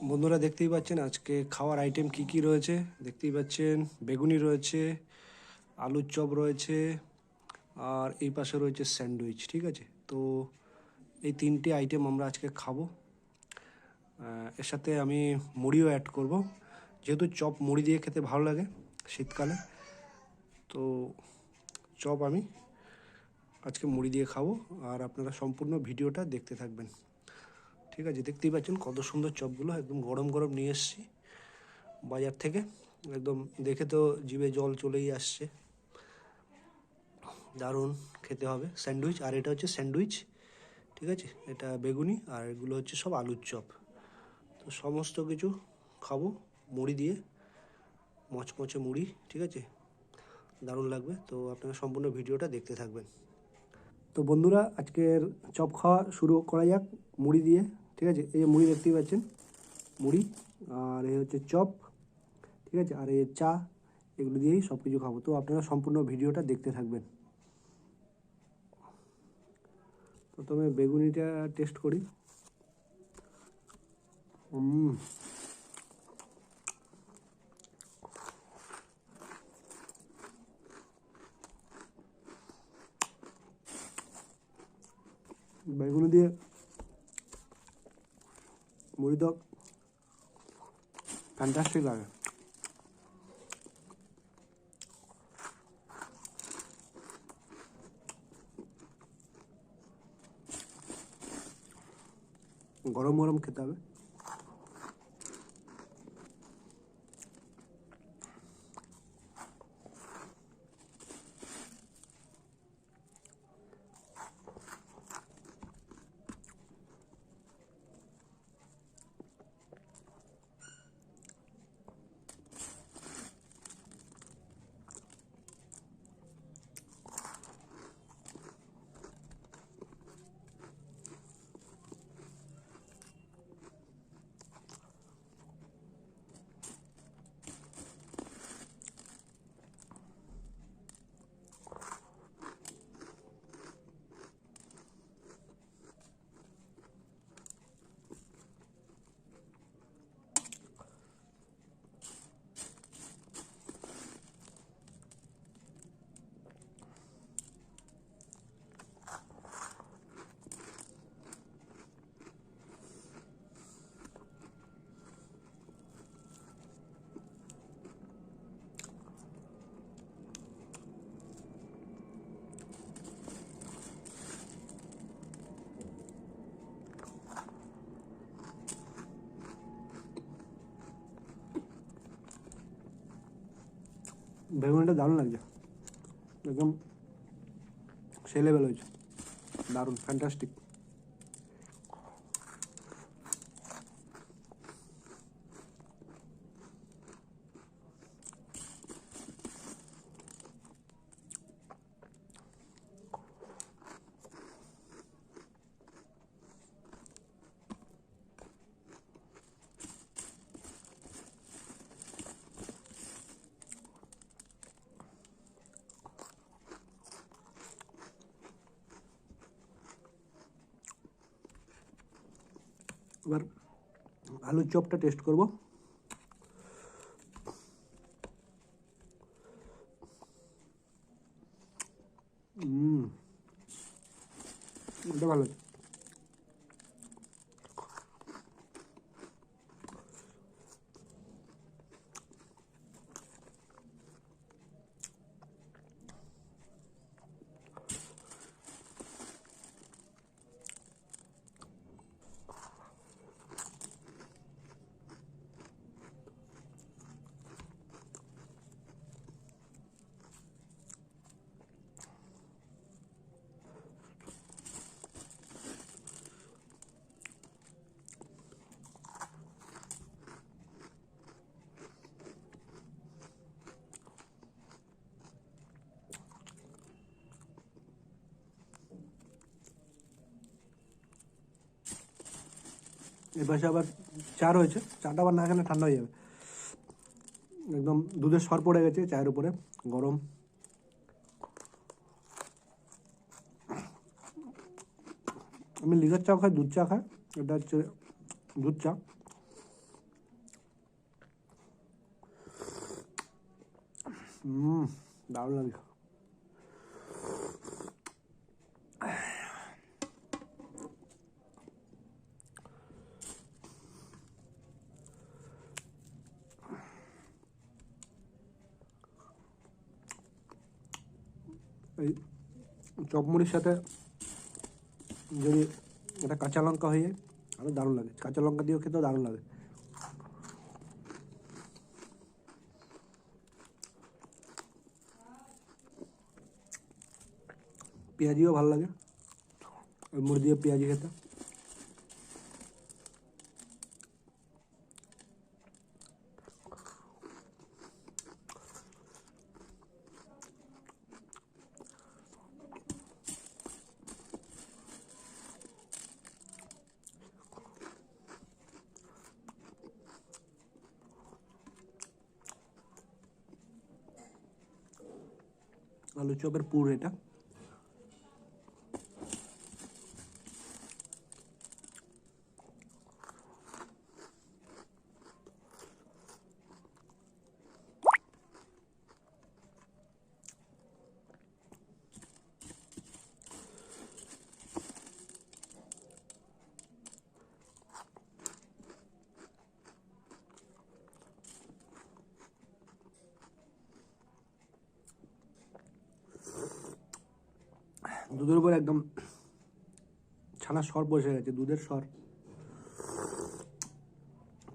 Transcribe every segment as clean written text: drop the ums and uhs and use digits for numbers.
বন্ধুরা দেখতেই পাচ্ছেন আজকে খাওয়ার আইটেম কি কি রয়েছে। দেখতেই পাচ্ছেন বেগুনি রয়েছে, আলুর চপ রয়েছে, আর এই পাশে রয়েছে স্যান্ডউইচ। ঠিক আছে, তো এই তিনটে আইটেম আমরা আজকে খাবো। এর সাথে আমি মুড়িও অ্যাড করব, যেহেতু চপ মুড়ি দিয়ে খেতে ভালো লাগে শীতকালে। তো চপ আমি আজকে মুড়ি দিয়ে খাবো, আর আপনারা সম্পূর্ণ ভিডিওটা দেখতে থাকবেন। ঠিক আছে, দেখতেই পাচ্ছেন কত সুন্দর চপগুলো, একদম গরম গরম নিয়ে এসেছি বাজার থেকে। একদম দেখে তো জিভে জল চলেই আসছে, দারুণ খেতে হবে। স্যান্ডউইচ, আর এটা হচ্ছে স্যান্ডউইচ। ঠিক আছে, এটা বেগুনি, আর এগুলো হচ্ছে সব আলুর চপ। তো সমস্ত কিছু খাবো মুড়ি দিয়ে, মচমচে মুড়ি। ঠিক আছে, দারুণ লাগবে। তো আপনারা সম্পূর্ণ ভিডিওটা দেখতে থাকবেন। তো বন্ধুরা, আজকের চপ খাওয়া শুরু করা যাক মুড়ি দিয়ে। ঠিক আছে, এই যে মুড়ি দেখতেই পাচ্ছেন, মুড়ি, আর এই হচ্ছে চপ। ঠিক আছে, আর এই চা, এগুলো দিয়েই সব কিছু খাবো। তো আপনারা সম্পূর্ণ ভিডিওটা দেখতে থাকবেন। প্রথমে বেগুনিটা টেস্ট করি। বেগুনি দিয়ে মুড়ি তো ফ্যান্টাস্টিক লাগে। গরম গরম খেতে হবে। বেগুনিটা দারুণ লাগছে, একদম সেই লেভেল হয়েছে, দারুণ ফ্যান্টাস্টিক। এবার আলুর চপটা টেস্ট করব। এটা ভালো। এর পাশে আবার চা রয়েছে, চাটা আবার না খেলে ঠান্ডা হয়ে যাবে। একদম দুধের সর পড়ে গেছে চায়ের উপরে, গরম। আমি লিকার চা খাই, দুধ চা খাই, এটা হচ্ছে দুধ চা। দারুণ লাগে। এই চপমুড়ির সাথে যদি একটা কাঁচা লঙ্কা হয়ে যায় আরও দারুণ লাগে, কাঁচা লঙ্কা দিয়েও খেতেও দারুণ লাগে। পেঁয়াজিও ভালো লাগে, ওই মুড়ি দিয়ে পেঁয়াজি খেতে। আলু চপের পুর এটা। দুধের উপর একদম ছানার স্বর বসে গেছে, দুধের স্বর,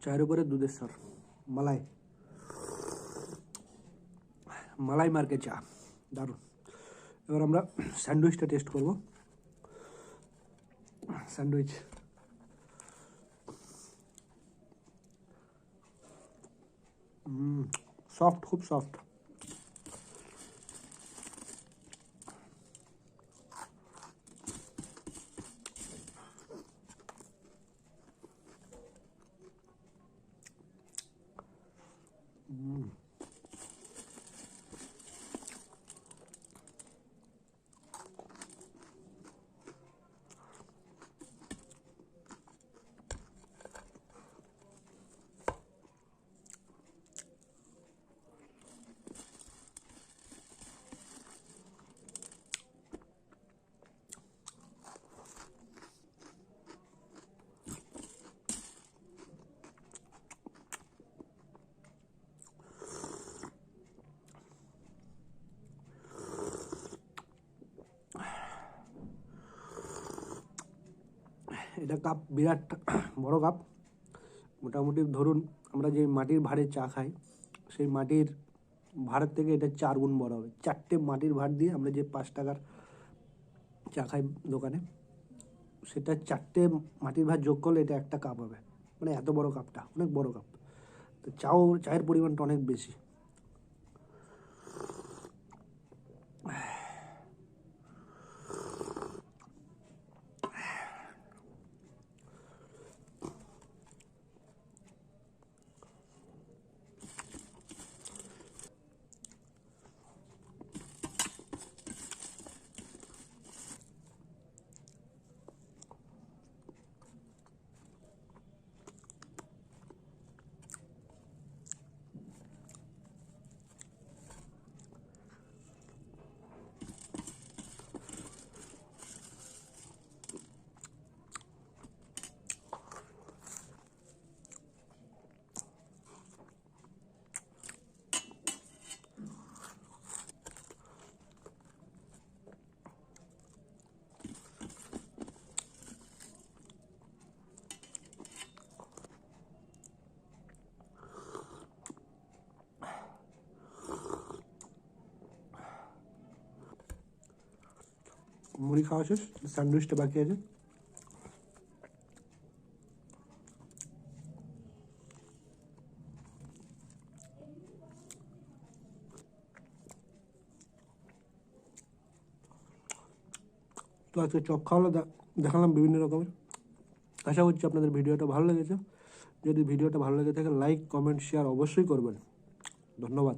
চায়ের উপরে দুধের স্বর, মালাই মালাই মার্কে চা, দারুণ। এবার আমরা স্যান্ডউইচটা টেস্ট করব। স্যান্ডউইচ সফট, খুব সফট। এটা কাপ বিরাট বড় কাপ, মোটামুটি ধরুন আমরা যে মাটির ভাঁড়ে চা খাই সেই মাটির ভাঁড়ের থেকে এটা 4 গুণ বড় হবে। 4টে মাটির ভাঁড় দিয়ে আমরা যে 5 টাকার চা খাই দোকানে, সেটা 4টে মাটির ভাঁড় যোগ করলে এটা একটা কাপ হবে। মানে এত বড় কাপটা, অনেক বড় কাপ। তো চায়ের পরিমাণটা অনেক বেশি। মুড়ি খাওয়া শেষ, স্যান্ডউইচটা বাকি আছে। তো আজকে চপ খাওয়ালো দেখালাম বিভিন্ন রকমের। আশা করছি আপনাদের ভিডিওটা ভালো লেগেছে। যদি ভিডিওটা ভালো লেগে থাকে লাইক, কমেন্ট, শেয়ার অবশ্যই করবেন। ধন্যবাদ।